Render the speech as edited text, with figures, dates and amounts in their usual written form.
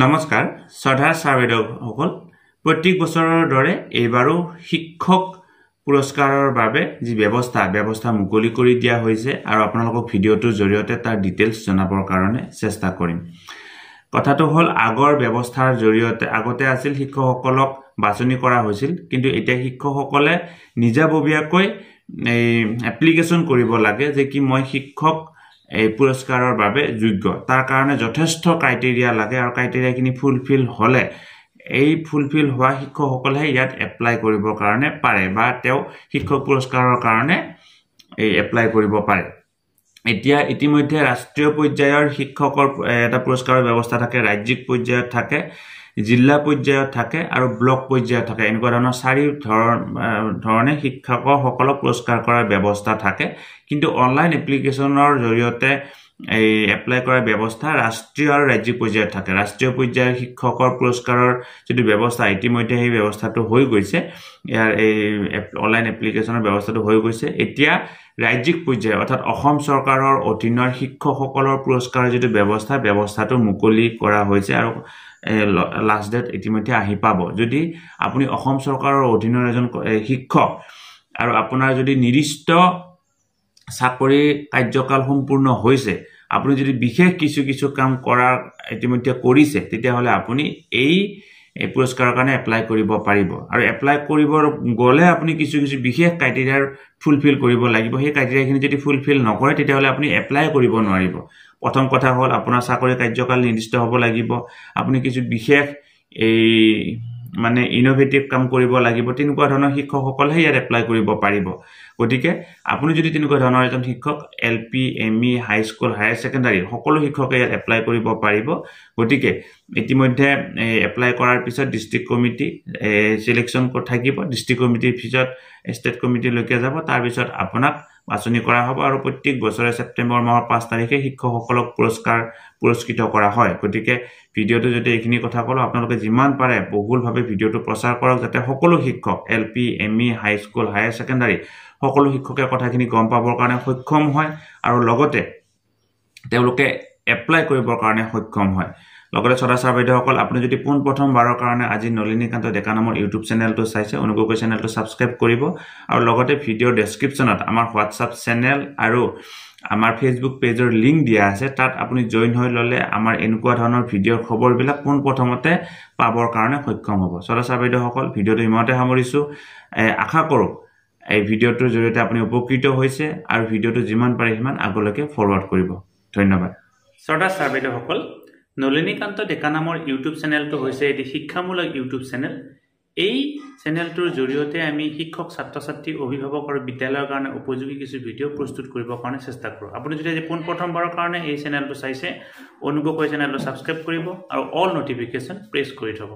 নমস্কাৰ শ্ৰদ্ধাৰ ছাৰবেদসকল প্ৰত্যেক বছৰৰ দৰে এইবাৰো শিক্ষক পুৰস্কাৰৰ বাবে যি ব্যৱস্থা মুকলি কৰি দিয়া হৈছে আৰু আপোনালোকক ভিডিঅ'টোৰ জৰিয়তে তাৰ ডিটেইলছ জনাবৰ কাৰণে চেষ্টা কৰিম কথাটো হ'ল আগৰ ব্যৱস্থাৰ জৰিয়তে আগতে আছিল শিক্ষকসকলক বাছনি কৰা হৈছিল কিন্তু এতিয়া শিক্ষকসকলে নিজাববীয়াকৈ এপ্লিকেশন কৰিব লাগে যে কি মই শিক্ষক এই পুৰস্কাৰৰ বাবে যোগ্য তাৰ কাৰণে যথেষ্ট ক্ৰাইটেৰিয়া লাগে আৰু ক্ৰাইটেৰিয়াখিনি ফুলফিল হলে এই ফুলফিল হোৱা শিক্ষকসকলে ইয়াত এপ্লাই কৰিবৰ কাৰণে পাৰে বা তেও শিক্ষক পুৰস্কাৰৰ কাৰণে এই এপ্লাই কৰিব পাৰে এতিয়া ইতিমধ্যে ৰাষ্ট্ৰীয় পৰ্যায়ৰ শিক্ষকৰ এটা পুৰস্কাৰৰ ব্যৱস্থা থাকে ৰাজ্যিক পৰ্যায়ত থাকে জিলা পৰ্যায়ত থাকে আৰু ব্লক পৰ্যায়ত থাকে এনেকুৱা ধৰণৰ চাৰি ধৰণে শিক্ষকসকলক পুৰস্কাৰ কৰাৰ ব্যৱস্থা থাকে কিন্তু অনলাইন এপ্লিকেশনৰ জৰিয়তে এই এপ্লাই কৰাৰ ব্যৱস্থা ৰাষ্ট্ৰীয় আৰু ৰাজ্যিক পৰ্যায়ত থাকে ৰাষ্ট্ৰীয় পৰ্যায়ৰ শিক্ষকৰ পুৰস্কাৰৰ যদি ব্যৱস্থা ইতিমধ্যে এই ব্যৱস্থাটো হৈ গৈছে ইয়াৰ এই অনলাইন এপ্লিকেশনৰ ব্যৱস্থাটো হৈ গৈছে এতিয়া ৰাজ্যিক পৰ্যায় অৰ্থাৎ অসম চৰকাৰৰ অধীনৰ শিক্ষকসকলৰ পুৰস্কাৰৰ যদি ব্যৱস্থাটো মুকলি কৰা হৈছে আৰু লাষ্ট ডেট ইতিমধ্যে আহি পাব যদি আপুনি অসম চৰকাৰৰ অধীনৰ এজন শিক্ষক আৰু আপোনাৰ যদি নিৰ্দিষ্ট চাকৰি কাৰ্যকাল সম্পূৰ্ণ হৈছে আপুনি যদি বিশেষ কিছু কাম কৰাৰ ইতিমধ্যে কৰিছে তেতিয়া হলে আপুনি এই পুৰস্কাৰৰ কাৰণে এপ্লাই কৰিব পাৰিব আৰু এপ্লাই কৰিব গলে আপুনি কিছু বিশেষ ক্ৰাইটেৰিয়াৰ ফুলফিল কৰিব লাগিব সেই ক্ৰাইটেৰিয়াখিনি যদি ফুলফিল নকৰে তেতিয়া হলে আপুনি এপ্লাই কৰিব নোৱাৰিব প্ৰথম কথা হ'ল আপোনাৰ চাকৰি কাৰ্যকাল নিৰ্দিষ্ট হ'ব লাগিব আপুনি কিছু বিশেষ এই মানে ইনোভেটিভ কাম কৰিব লাগিব তেনেকুৱা ধৰণৰ শিক্ষকসকলহে ইয়াত এপ্লাই কৰিব পাৰিব গতিকে আপুনি যদি তেনেকুৱা ধৰণৰ এজন শিক্ষক এলপি এমই হাই স্কুল হায়াৰ সেকেন্ডাৰী সকলো শিক্ষকে ইয়াত এপ্লাই কৰিব পাৰিব গতিকে ইতিমধ্যে এপ্লাই কৰাৰ পিছত ডিস্ট্ৰিক্ট কমিটি সিলেকশন থাকিব ডিস্ট্ৰিক্ট কমিটিৰ পিছত ষ্টেট কমিটি লৈকে যাব তাৰ পিছত আপোনাক বাছনি কৰা হ'ব আৰু প্ৰত্যেক বছৰে ছেপ্টেম্বৰ মাহৰ 5 তাৰিখে শিক্ষকসকলক পুৰস্কৃত কৰা হয় গতিকে ভিডিঅটো যদি এইখিনি কথা কলো আপোনালোকে যিমান পাৰে বহুলভাৱে ভিডিঅটো প্ৰচাৰ কৰক যাতে সকলো শিক্ষক এলপি এমই হাই স্কুল হায়াৰ সেকেন্ডাৰী সকলো শিক্ষকে কথাখিনি গম পাবৰ কাৰণে সক্ষম হয় আৰু লগতে তেওঁলোকে এপ্লাই কৰিবৰ কাৰণে সক্ষম হয় লগতে শ্ৰদ্ধাৰ ছাৰবেদসকল আপুনি যদি পোন প্ৰথমবাৰৰ কাৰণে আজি নলিনীকান্ত ডেকা নামৰ ইউটিউব চেনেলটো চাইছে অনুগ্ৰহ কৰি চেনেলটো সাবস্ক্ৰাইব কৰিব আৰু লগতে ভিডিঅ ডেসক্ৰিপচনত আমাৰ হোৱাটসঅ্যাপ চেনেল আৰু আমাৰ ফেসবুক পেজৰ লিংক দিয়া আছে তাত আপুনি জয়েন হৈ ললে আমাৰ এনেকুৱা ধৰণৰ ভিডিঅৰ খবৰবিলাক পোন প্ৰথমতে পাবৰ কাৰণে সক্ষম হ'ব শ্ৰদ্ধাৰ ছাৰবেদসকল ভিডিঅটো ইমানতে সামৰিছো আশা কৰো এই ভিডিঅটোৰ জৰিয়তে আপুনি উপকৃত হৈছে আৰু ভিডিঅটো যিমান পাৰে সিমান আগলৈকে ফৰৱাৰ্ড কৰিব ধন্যবাদ শ্ৰদ্ধাৰ ছাৰবেদসকল নলিনীকান্ত ডেকা নামৰ ইউটিউব চেনেলটো হৈছে এটি শিক্ষামূলক ইউটিউব চেনেল এই চেনেলটোৰ জৰিয়তে আমি শিক্ষক ছাত্ৰ-ছাত্ৰী অভিভাৱক আৰু বিদ্যালয়ৰ কাৰণে উপযোগী কিছু ভিডিঅ প্ৰস্তুত কৰিবৰ কাৰণে চেষ্টা কৰো আপুনি যদি পোন প্ৰথমবাৰৰ কাৰণে এই চেনেলটো চাইছে অনুগ্ৰহ কৰি চেনেলটো সাবস্ক্ৰাইব কৰিব আৰু অল নটিফিকেশন প্ৰেছ কৰি থব